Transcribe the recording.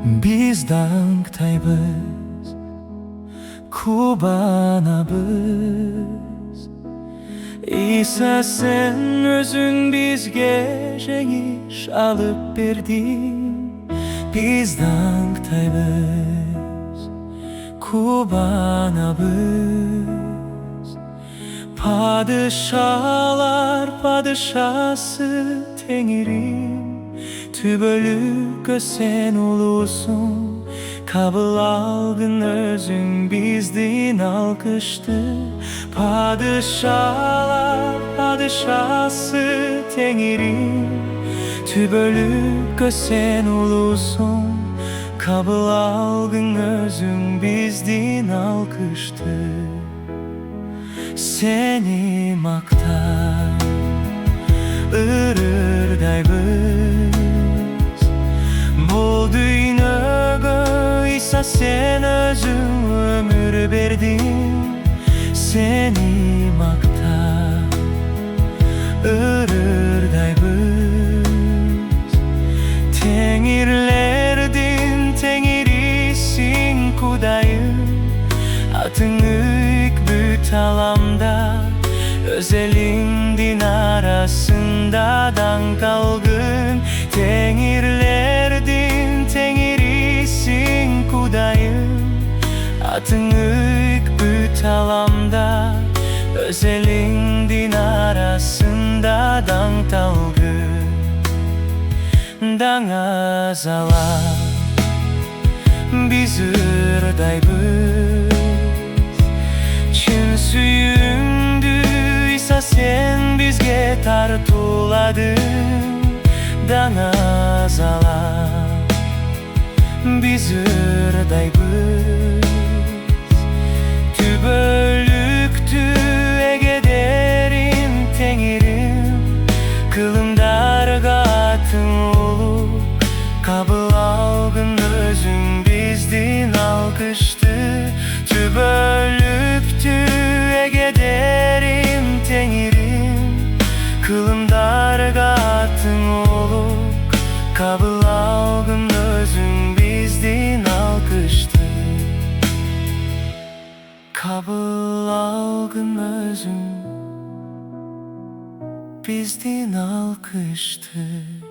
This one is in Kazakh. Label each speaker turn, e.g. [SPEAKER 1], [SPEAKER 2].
[SPEAKER 1] Biz dаңктайбыз, кубанабыз. Ыйса Сен Өзүң бизге жеңиш алып бердиң. Biz dаңктайбыз, кубанабыз. Падышалар Падышасы Теңирим. Түбөлүккө Сен улуусуң, Кабыл алгын өзүң биздин алкышты. Падышалар Падышасы Теңирим. Түбөлүккө Сен улуусуң, Кабыл алгын өзүң биздин алкышты. Сени мактап, ырдайбыз. Бул дүйнөгө Ыйса Сен Өзүң өмүр бердиң. Сени мактап, ырдайбыз. Теңирлердин Теңирисиң Кудайым. Атың ыйык бүт ааламда, өз элиңдин арасында даңкталгын. Теңирлердин Теңирисиң Кудайым. Атың ыйык бүт ааламда, өз элиңдин арасында даңкталгын. Даңазалап биз ырдайбыз, чын сүйүүңдү Ыйса Сен бизге тартууладың. Даңазалап биз ырдайбыз, түбөлүктү эгедерин Теңирим. Кылымдарга Атың улук, Кабыл алгын өзүң биздин алкышты. Түбөлүктү эгедерин Теңирим. Кылымдарга Атың улук, Кабыл алгын өзүң биздин алкышты. Кабыл алгын өзүң биздин алкышты.